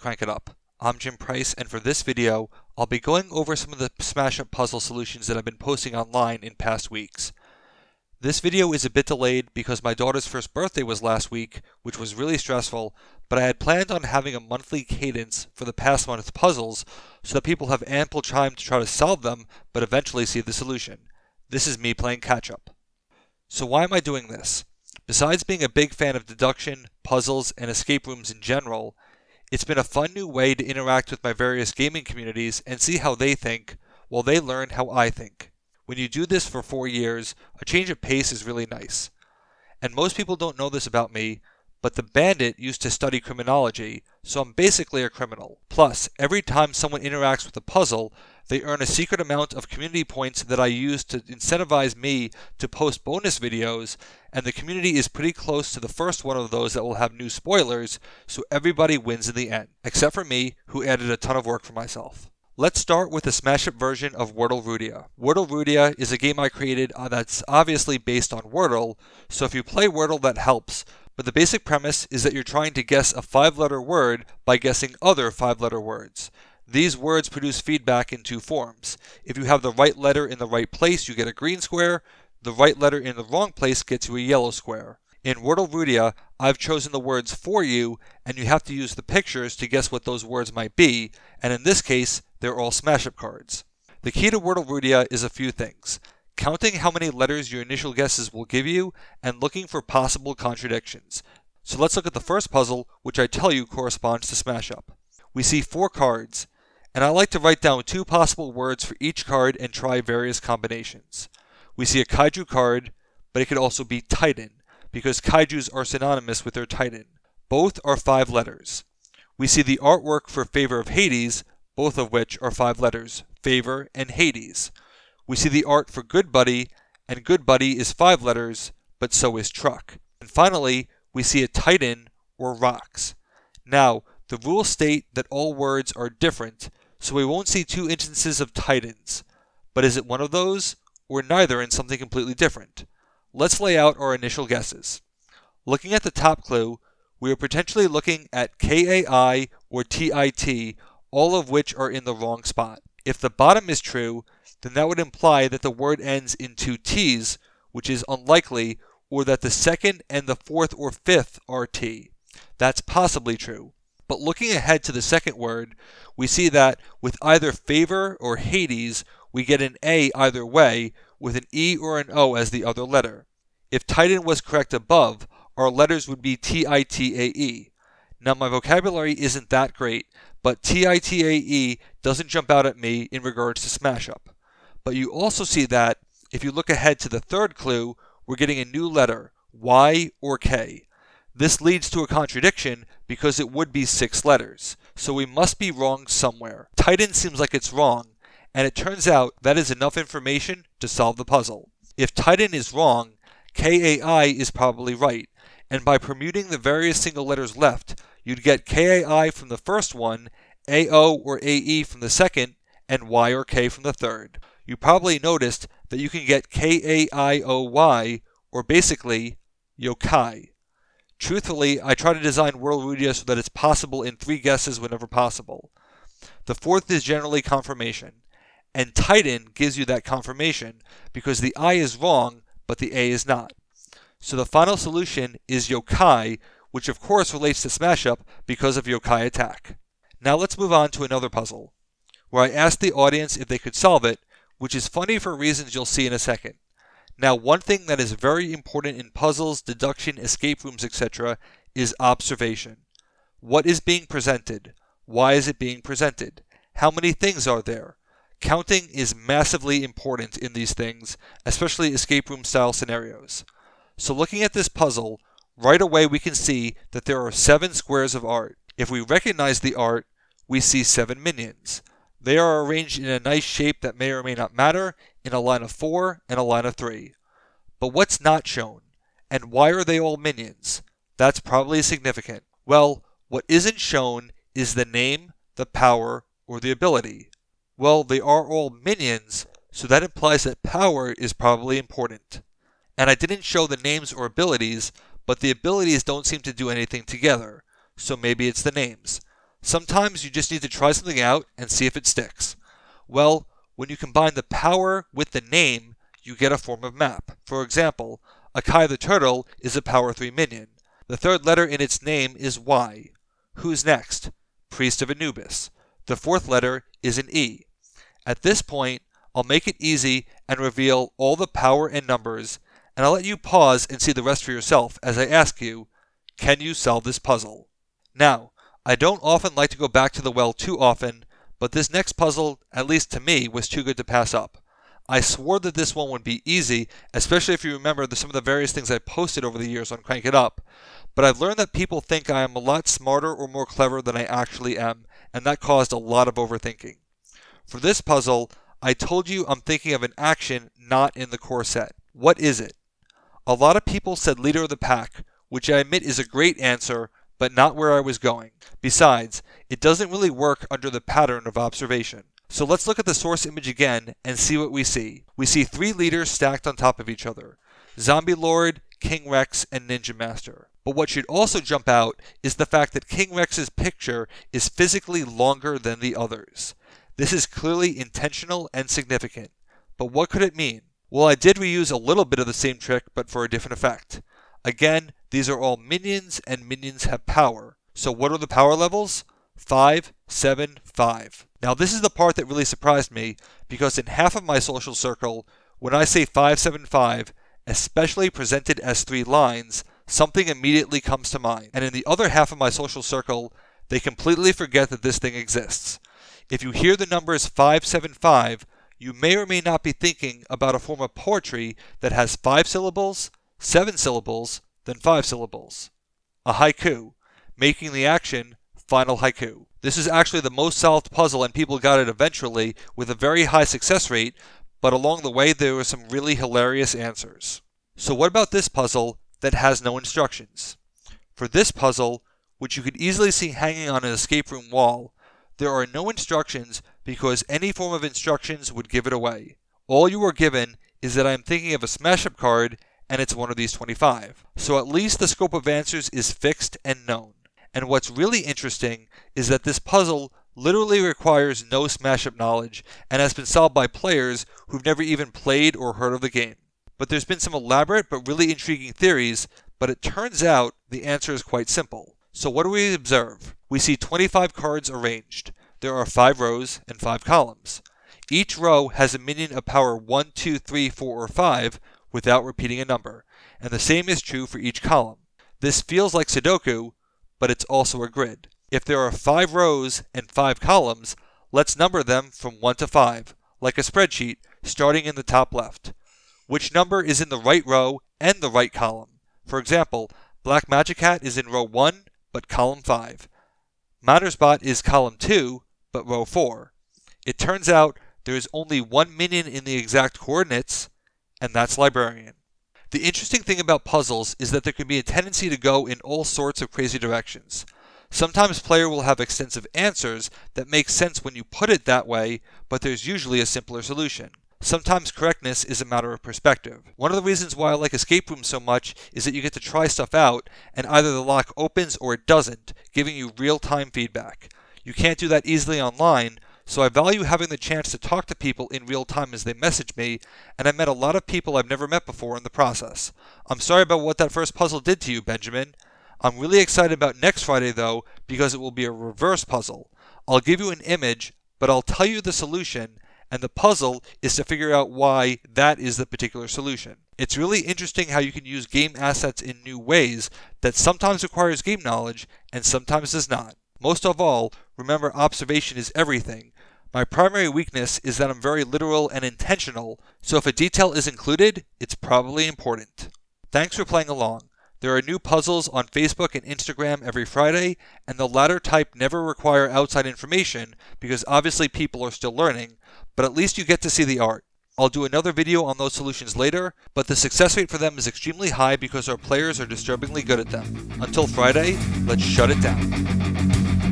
crank it up. I'm Jim Price, and for this video, I'll be going over some of the smash-up puzzle solutions that I've been posting online in past weeks. This video is a bit delayed because my daughter's first birthday was last week, which was really stressful, but I had planned on having a monthly cadence for the past month's puzzles so that people have ample time to try to solve them, but eventually see the solution. This is me playing catch-up. So why am I doing this? Besides being a big fan of deduction, puzzles, and escape rooms in general, it's been a fun new way to interact with my various gaming communities and see how they think, while they learn how I think. When you do this for 4 years, a change of pace is really nice. And most people don't know this about me, but the bandit used to study criminology, so I'm basically a criminal. Plus, every time someone interacts with a puzzle, they earn a secret amount of community points that I use to incentivize me to post bonus videos, and the community is pretty close to the first one of those that will have new spoilers, so everybody wins in the end, except for me, who added a ton of work for myself. Let's start with the smash-up version of Wordle-rudia. Wordle-rudia is a game I created that's obviously based on Wordle, so if you play Wordle that helps, but the basic premise is that you're trying to guess a 5-letter word by guessing other 5-letter words. These words produce feedback in two forms. If you have the right letter in the right place, you get a green square. The right letter in the wrong place gets you a yellow square. In Wordle-rudia, I've chosen the words for you, and you have to use the pictures to guess what those words might be, and in this case, they're all smash-up cards. The key to Wordle-rudia is a few things: counting how many letters your initial guesses will give you, and looking for possible contradictions. So let's look at the first puzzle, which I tell you corresponds to smash-up. We see 4 cards, and I like to write down 2 possible words for each card and try various combinations. We see a kaiju card, but it could also be titan, because kaijus are synonymous with their titan. Both are 5 letters. We see the artwork for Favor of Hades, both of which are 5 letters, Favor and Hades. We see the art for Good Buddy, and Good Buddy is 5 letters, but so is truck. And finally, we see a titan, or rocks. Now, the rules state that all words are different, so we won't see 2 instances of titans. But is it one of those, or neither in something completely different? Let's lay out our initial guesses. Looking at the top clue, we are potentially looking at KAI or TIT, all of which are in the wrong spot. If the bottom is true, then that would imply that the word ends in 2 T's, which is unlikely, or that the second and the fourth or fifth are T. That's possibly true. But looking ahead to the second word, we see that with either Favor or Hades, we get an A either way, with an E or an O as the other letter. If Titan was correct above, our letters would be TITAE. Now my vocabulary isn't that great, but TITAE doesn't jump out at me in regards to smash-up. But you also see that, if you look ahead to the third clue, we're getting a new letter, Y or K. This leads to a contradiction because it would be 6 letters, so we must be wrong somewhere. Titan seems like it's wrong, and it turns out that is enough information to solve the puzzle. If Titan is wrong, KAI is probably right, and by permuting the various single letters left, you'd get KAI from the first one, AO or AE from the second, and Y or K from the third. You probably noticed that you can get KAIOY, or basically, yokai. Truthfully, I try to design Wordle-rudia so that it's possible in 3 guesses whenever possible. The fourth is generally confirmation, and Titan gives you that confirmation because the I is wrong, but the A is not. So the final solution is yokai, which of course relates to smash-up because of yokai attack. Now let's move on to another puzzle, where I asked the audience if they could solve it, which is funny for reasons you'll see in a second. Now, one thing that is very important in puzzles, deduction, escape rooms, etc. is observation. What is being presented? Why is it being presented? How many things are there? Counting is massively important in these things, especially escape room style scenarios. So looking at this puzzle, right away we can see that there are 7 squares of art. If we recognize the art, we see 7 minions. They are arranged in a nice shape that may or may not matter, in a line of 4 and a line of 3. But what's not shown? And why are they all minions? That's probably significant. Well, what isn't shown is the name, the power, or the ability. Well, they are all minions, so that implies that power is probably important. And I didn't show the names or abilities, but the abilities don't seem to do anything together, so maybe it's the names. Sometimes you just need to try something out and see if it sticks. Well, when you combine the power with the name, you get a form of map. For example, Akai the turtle is a power 3 minion. The third letter in its name is Y. Who's next? Priest of Anubis. The fourth letter is an E. At this point, I'll make it easy and reveal all the power and numbers, and I'll let you pause and see the rest for yourself as I ask you, can you solve this puzzle? Now, I don't often like to go back to the well too often, but this next puzzle, at least to me, was too good to pass up. I swore that this one would be easy, especially if you remember some of the various things I posted over the years on Crank It Up, but I've learned that people think I am a lot smarter or more clever than I actually am, and that caused a lot of overthinking. For this puzzle, I told you I'm thinking of an action not in the core set. What is it? A lot of people said leader of the pack, which I admit is a great answer, but not where I was going. Besides, it doesn't really work under the pattern of observation. So let's look at the source image again and see what we see. We see 3 leaders stacked on top of each other: Zombie Lord, King Rex, and Ninja Master. But what should also jump out is the fact that King Rex's picture is physically longer than the others. This is clearly intentional and significant. But what could it mean? Well, I did reuse a little bit of the same trick, but for a different effect. Again, these are all minions, and minions have power. So what are the power levels? 5, 7, 5. Now this is the part that really surprised me, because in half of my social circle, when I say 5, 7, 5, especially presented as 3 lines, something immediately comes to mind. And in the other half of my social circle, they completely forget that this thing exists. If you hear the numbers 5, 7, 5, you may or may not be thinking about a form of poetry that has 5 syllables, 7 syllables, then 5 syllables. A haiku, making the action final haiku. This is actually the most solved puzzle, and people got it eventually with a very high success rate, but along the way there were some really hilarious answers. So what about this puzzle that has no instructions? For this puzzle, which you could easily see hanging on an escape room wall, there are no instructions because any form of instructions would give it away. All you are given is that I am thinking of a smash-up card and it's one of these 25. So at least the scope of answers is fixed and known. And what's really interesting is that this puzzle literally requires no smash-up knowledge and has been solved by players who've never even played or heard of the game. But there's been some elaborate but really intriguing theories, but it turns out the answer is quite simple. So what do we observe? We see 25 cards arranged. There are 5 rows and 5 columns. Each row has a minion of power 1, 2, 3, 4, or 5 without repeating a number, and the same is true for each column. This feels like Sudoku, but it's also a grid. If there are 5 rows and 5 columns, let's number them from 1 to 5, like a spreadsheet, starting in the top left. Which number is in the right row and the right column? For example, Black Magic Hat is in row 1, but column 5. Mattersbot is column 2, but row 4. It turns out there is only one minion in the exact coordinates, and that's Librarian. The interesting thing about puzzles is that there can be a tendency to go in all sorts of crazy directions. Sometimes player will have extensive answers that make sense when you put it that way, but there's usually a simpler solution. Sometimes correctness is a matter of perspective. One of the reasons why I like escape rooms so much is that you get to try stuff out, and either the lock opens or it doesn't, giving you real-time feedback. You can't do that easily online, so I value having the chance to talk to people in real time as they message me, and I met a lot of people I've never met before in the process. I'm sorry about what that first puzzle did to you, Benjamin. I'm really excited about next Friday though, because it will be a reverse puzzle. I'll give you an image, but I'll tell you the solution, and the puzzle is to figure out why that is the particular solution. It's really interesting how you can use game assets in new ways that sometimes requires game knowledge and sometimes does not. Most of all, remember observation is everything. My primary weakness is that I'm very literal and intentional, so if a detail is included, it's probably important. Thanks for playing along. There are new puzzles on Facebook and Instagram every Friday, and the latter type never require outside information because obviously people are still learning, but at least you get to see the art. I'll do another video on those solutions later, but the success rate for them is extremely high because our players are disturbingly good at them. Until Friday, let's shut it down.